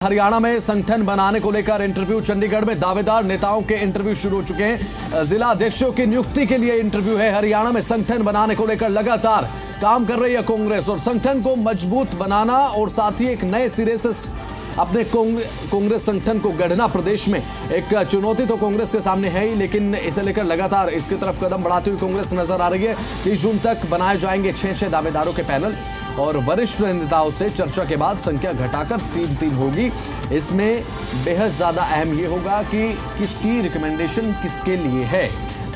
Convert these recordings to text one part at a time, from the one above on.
हरियाणा में संगठन बनाने को लेकर इंटरव्यू। चंडीगढ़ में दावेदार नेताओं के इंटरव्यू शुरू हो चुके हैं। जिला अध्यक्षों की नियुक्ति के लिए इंटरव्यू है। हरियाणा में संगठन बनाने को लेकर लगातार काम कर रही है कांग्रेस और संगठन को मजबूत बनाना और साथ ही एक नए सिरे से अपने कांग्रेस संगठन को गढ़ना प्रदेश में एक चुनौती तो कांग्रेस के सामने है ही, लेकिन इसे लेकर लगातार इसकी तरफ कदम बढ़ाती हुई कांग्रेस नजर आ रही है। 30 जून तक बनाए जाएंगे 6 दावेदारों के पैनल और वरिष्ठ नेताओं से चर्चा के बाद संख्या घटाकर 3 होगी। इसमें बेहद ज्यादा अहम ये होगा कि किसकी रिकमेंडेशन किसके लिए है।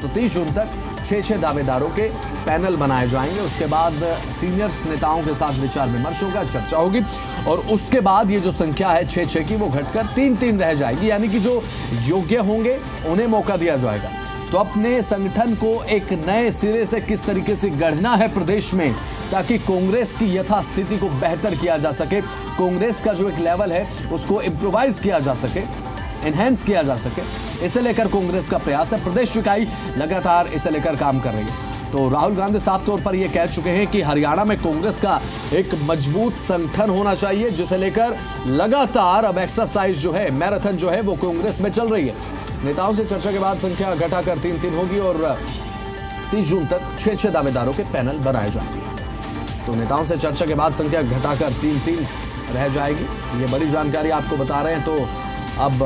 तो 30 जून तक 6 दावेदारों के पैनल बनाए जाएंगे। उसके बाद सीनियर्स नेताओं के साथ विचार विमर्श होगा, चर्चा होगी और उसके बाद ये जो संख्या है 6 की वो घटकर 3 रह जाएगी, यानी कि जो योग्य होंगे उन्हें मौका दिया जाएगा। तो अपने संगठन को एक नए सिरे से किस तरीके से गढ़ना है प्रदेश में ताकि कांग्रेस की यथास्थिति को बेहतर किया जा सके, कांग्रेस का जो एक लेवल है उसको इम्प्रोवाइज किया जा सके, एनहेंस किया जा सके, इसे लेकर कांग्रेस का प्रयास है। प्रदेश इकाई लगातार इसे लेकर काम कर रही है। तो राहुल गांधी साफ तौर पर यह कह चुके हैं कि हरियाणा में कांग्रेस का एक मजबूत संगठन होना चाहिए, जिसे लेकर लगातार अब एक्सरसाइज जो है, मैराथन जो है वो कांग्रेस में चल रही है। नेताओं से चर्चा के बाद संख्या घटाकर 3 होगी और 30 जून तक 6 दावेदारों के पैनल बनाए जाएंगे। तो नेताओं से चर्चा के बाद संख्या घटाकर 3 रह जाएगी। ये बड़ी जानकारी आपको बता रहे हैं। तो अब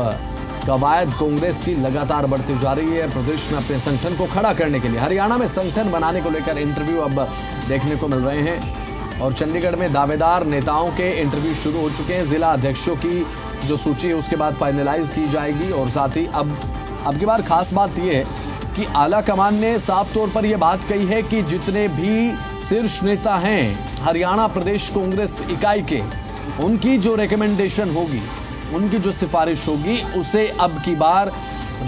कवायद कांग्रेस की लगातार बढ़ती जा रही है प्रदेश में अपने संगठन को खड़ा करने के लिए। हरियाणा में संगठन बनाने को लेकर इंटरव्यू अब देखने को मिल रहे हैं और चंडीगढ़ में दावेदार नेताओं के इंटरव्यू शुरू हो चुके हैं। जिला अध्यक्षों की जो सूची है उसके बाद फाइनलाइज की जाएगी और साथ ही अब की बार खास बात यह है कि आला कमान ने साफ तौर पर यह बात कही है कि जितने भी शीर्ष नेता हैं हरियाणा प्रदेश कांग्रेस इकाई के, उनकी जो रिकमेंडेशन होगी, उनकी जो सिफारिश होगी, उसे अब की बार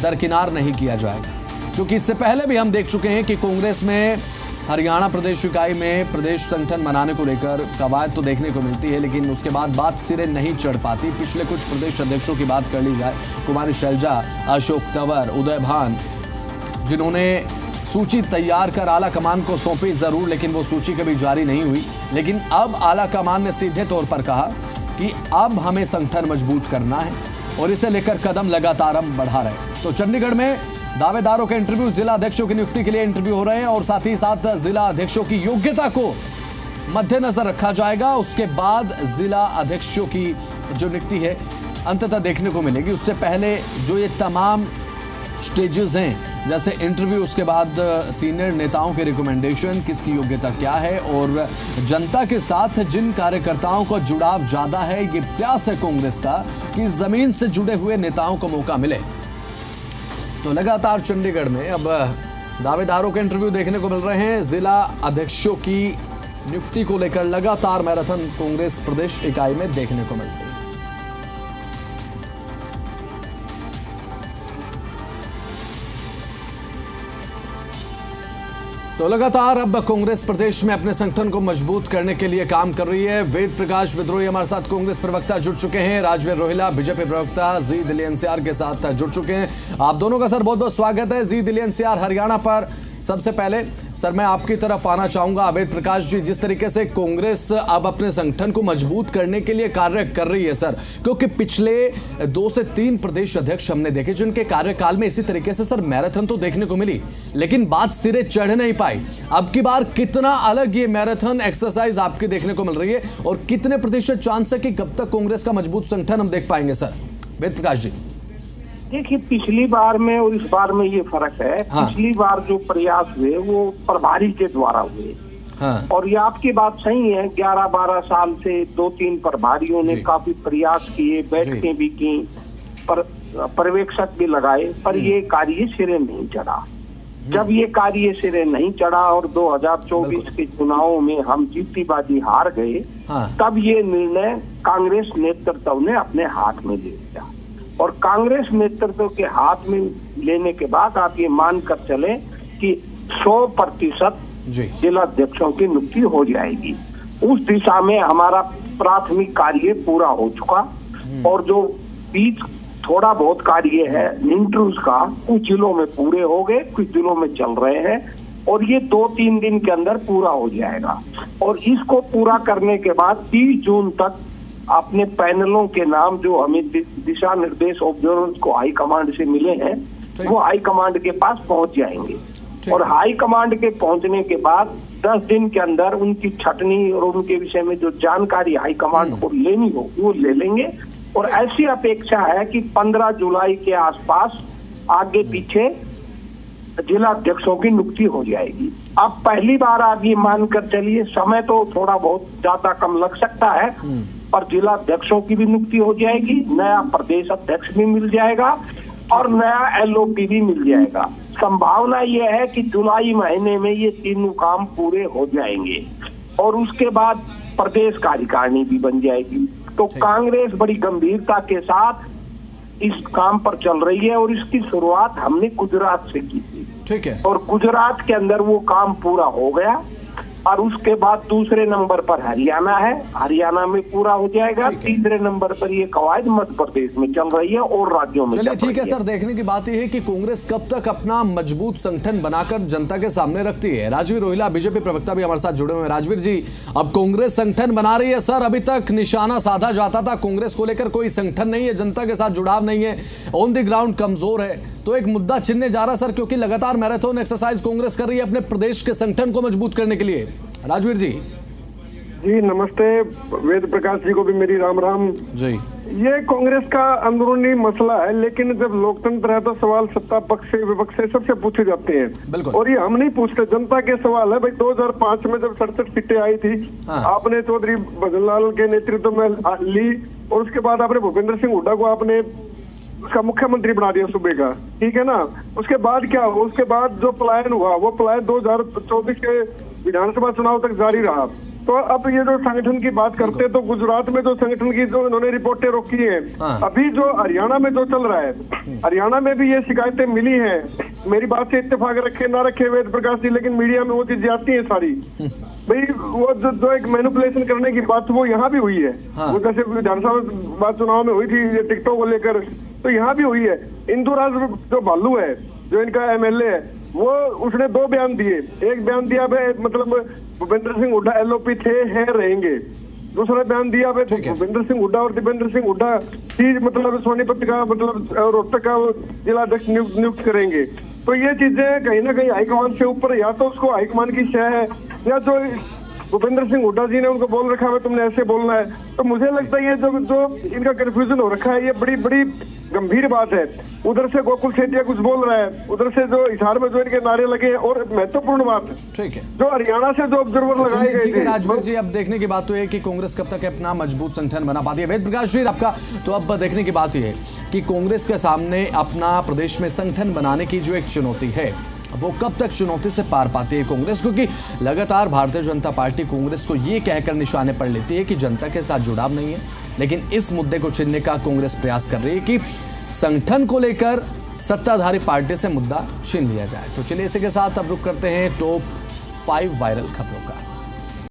दरकिनार नहीं किया जाएगा। क्योंकि इससे पहले भी हम देख चुके हैं कि कांग्रेस में हरियाणा प्रदेश इकाई में प्रदेश संगठन बनाने को लेकर कवायद तो देखने को मिलती है, लेकिन उसके बाद बात सिरे नहीं चढ़ पाती। पिछले कुछ प्रदेश अध्यक्षों की बात कर ली जाए, कुमारी शैलजा, अशोक तंवर, उदय भान, जिन्होंने सूची तैयार कर आला कमान को सौंपी जरूर, लेकिन वो सूची कभी जारी नहीं हुई। लेकिन अब आला कमान ने सीधे तौर पर कहा कि अब हमें संगठन मजबूत करना है और इसे लेकर कदम लगातार हम बढ़ा रहे हैं। तो चंडीगढ़ में दावेदारों के इंटरव्यू, जिला अध्यक्षों की नियुक्ति के लिए इंटरव्यू हो रहे हैं और साथ ही साथ जिला अध्यक्षों की योग्यता को मद्देनजर रखा जाएगा। उसके बाद जिला अध्यक्षों की जो नियुक्ति है अंततः देखने को मिलेगी। उससे पहले जो ये तमाम स्टेजेस हैं, जैसे इंटरव्यू, उसके बाद सीनियर नेताओं के रिकमेंडेशन, किसकी योग्यता क्या है और जनता के साथ जिन कार्यकर्ताओं का जुड़ाव ज्यादा है, ये प्रयास है कांग्रेस का कि जमीन से जुड़े हुए नेताओं को मौका मिले। तो लगातार चंडीगढ़ में अब दावेदारों के इंटरव्यू देखने को मिल रहे हैं। जिला अध्यक्षों की नियुक्ति को लेकर लगातार मैराथन कांग्रेस प्रदेश इकाई में देखने को मिल रही है। तो लगातार अब कांग्रेस प्रदेश में अपने संगठन को मजबूत करने के लिए काम कर रही है। वेद प्रकाश विद्रोही हमारे साथ कांग्रेस प्रवक्ता जुड़ चुके हैं, राजवीर रोहिला बीजेपी प्रवक्ता जी दिल्ली एनसीआर के साथ जुड़ चुके हैं। आप दोनों का सर बहुत बहुत स्वागत है। जी दिल्ली एनसीआर हरियाणा पर सबसे पहले सर मैं आपकी तरफ आना चाहूंगा। वेद प्रकाश जी, जिस तरीके से कांग्रेस अब अपने संगठन को मजबूत करने के लिए कार्य कर रही है सर, क्योंकि पिछले 2 से 3 प्रदेश अध्यक्ष हमने देखे जिनके कार्यकाल में इसी तरीके से सर मैराथन तो देखने को मिली, लेकिन बात सिरे चढ़ नहीं पाई। अब की बार कितना अलग ये मैराथन एक्सरसाइज आपकी देखने को मिल रही है और कितने प्रतिशत चांस है कि कब तक कांग्रेस का मजबूत संगठन हम देख पाएंगे सर? वेद प्रकाश जी, देखिए, पिछली बार में और इस बार में ये फर्क है। हाँ। पिछली बार जो प्रयास हुए वो प्रभारी के द्वारा हुए। हाँ। और ये आपकी बात सही है, 11-12 साल से 2-3 प्रभारियों ने काफी प्रयास किए, बैठकें भी की, पर्यवेक्षक भी लगाए, पर ये कार्य सिरे नहीं चढ़ा। जब ये कार्य सिरे नहीं चढ़ा और 2024 के चुनावों में हम जीती बाजी हार गए, हाँ। तब ये निर्णय कांग्रेस नेतृत्व ने अपने हाथ में ले लिया और कांग्रेस नेतृत्व के हाथ में लेने के बाद आप ये मानकर चले कि 100% जिला अध्यक्षों की नियुक्ति हो जाएगी। उस दिशा में हमारा प्राथमिक कार्य पूरा हो चुका और जो बीच थोड़ा बहुत कार्य है इंटरव्यूज का, कुछ जिलों में पूरे हो गए, कुछ जिलों में चल रहे हैं और ये 2-3 दिन के अंदर पूरा हो जाएगा। और इसको पूरा करने के बाद 30 जून तक अपने पैनलों के नाम जो हमें दिशा निर्देश ऑब्जर्वर्स को हाई कमांड से मिले हैं वो हाई कमांड के पास पहुंच जाएंगे और हाई कमांड के पहुंचने के बाद 10 दिन के अंदर उनकी छटनी और उनके विषय में जो जानकारी हाई कमांड को लेनी हो वो ले लेंगे। और ऐसी अपेक्षा है कि 15 जुलाई के आसपास आगे पीछे जिला अध्यक्षों की नियुक्ति हो जाएगी। अब पहली बार आप ये मानकर चलिए, समय तो थोड़ा बहुत ज्यादा कम लग सकता है, पर जिला अध्यक्षों की भी नियुक्ति हो जाएगी, नया प्रदेश अध्यक्ष भी मिल जाएगा और नया LOP भी मिल जाएगा। संभावना यह है कि जुलाई महीने में ये तीनों काम पूरे हो जाएंगे और उसके बाद प्रदेश कार्यकारिणी भी बन जाएगी। तो कांग्रेस बड़ी गंभीरता के साथ इस काम पर चल रही है और इसकी शुरुआत हमने गुजरात से की थी। ठीक है। और गुजरात के अंदर वो काम पूरा हो गया और उसके बाद दूसरे नंबर पर हरियाणा है, हरियाणा में पूरा हो जाएगा। तीसरे नंबर पर ये कवायद मध्य प्रदेश में चल रही है और राज्यों में। चलिए ठीक है सर, देखने की बात यह है कि कांग्रेस कब तक अपना मजबूत संगठन बनाकर जनता के सामने रखती है। राजवीर रोहिला बीजेपी प्रवक्ता भी हमारे साथ जुड़े हुए हैं। राजवीर जी, अब कांग्रेस संगठन बना रही है सर, अभी तक निशाना साधा जाता था कांग्रेस को लेकर कोई संगठन नहीं है, जनता के साथ जुड़ाव नहीं है, ऑन द ग्राउंड कमजोर है, तो एक मुद्दा छिनने जा रहा सर, क्योंकि लगातार मैराथन एक्सरसाइज कांग्रेस कर रही है अपने प्रदेश के संगठन को मजबूत करने के लिए। राजवीर जी नमस्ते, वेद प्रकाश जी को भी मेरी राम राम जी। ये कांग्रेस का अंदरूनी मसला है, लेकिन जब लोकतंत्र है तो सवाल सत्ता पक्ष से विपक्ष से सबसे पूछे जाते हैं और ये हम नहीं पूछते, जनता के सवाल है। भाई 2005 में जब 67 सीटें आई थी, आपने चौधरी भजनलाल के नेतृत्व में ली और उसके बाद आपने भूपेंद्र सिंह हुड्डा को आपने उसका मुख्यमंत्री बना दिया सूबे का, ठीक है ना। उसके बाद क्या हुआ, उसके बाद जो पलायन हुआ वो पलायन 2024 के विधानसभा चुनाव तक जारी रहा। तो अब ये जो संगठन की बात करते हैं तो गुजरात में जो संगठन की जो इन्होंने रिपोर्टें रोकी हैं, अभी जो हरियाणा में जो चल रहा है, हरियाणा में भी ये शिकायतें मिली हैं। मेरी बात से इत्तेफाक रखे ना रखे वेद प्रकाश जी, लेकिन मीडिया में वो चीजें आती है सारी। भाई वो जो एक मैनिपुलेशन करने की बात वो यहाँ भी हुई है, वो जैसे विधानसभा चुनाव में हुई थी टिकटों को लेकर, तो यहाँ भी हुई है। इंदुराज जो भालू है, जो इनका MLA है, वो उसने 2 बयान दिए। एक बयान दिया मतलब भूपेंद्र सिंह हुड्डा LOP थे, हैं, रहेंगे। दूसरा बयान दिया भूपेंद्र सिंह हुड्डा और दीपेंद्र सिंह हुड्डा ही मतलब सोनीपत का मतलब रोहतक का जिला अध्यक्ष नियुक्त करेंगे। तो ये चीजें कहीं ना कहीं हाईकमान से ऊपर, या तो उसको हाईकमान की शय है या जो भूपेंद्र सिंह हुड्डा जी ने उनको बोल रखा है तुमने ऐसे बोलना है। तो मुझे लगता है ये जो इनका कंफ्यूजन हो रखा है, ये बड़ी गंभीर बात है। उधर से गोकुल सेठिया कुछ बोल रहा है, उधर से जो हिसार में जो इनके नारे लगे, और महत्वपूर्ण बात ठीक है जो हरियाणा से जो ऑब्जर्वर लगाए गए थे। राजवीर जी, अब देखने की बात तो है कि कांग्रेस कब तक अपना मजबूत संगठन बना पाती है। वेद प्रकाश जी आपका, तो अब देखने की बात यह है कि कांग्रेस के सामने अपना प्रदेश में संगठन बनाने की जो एक चुनौती है, वो कब तक चुनौती से पार पाती है कांग्रेस, क्योंकि लगातार भारतीय जनता पार्टी कांग्रेस को ये कहकर निशाने पर लेती है कि जनता के साथ जुड़ाव नहीं है, लेकिन इस मुद्दे को छीनने का कांग्रेस प्रयास कर रही है कि संगठन को लेकर सत्ताधारी पार्टी से मुद्दा छीन लिया जाए। तो चलिए इसी के साथ अब रुक करते हैं टॉप 5 वायरल खबरों का।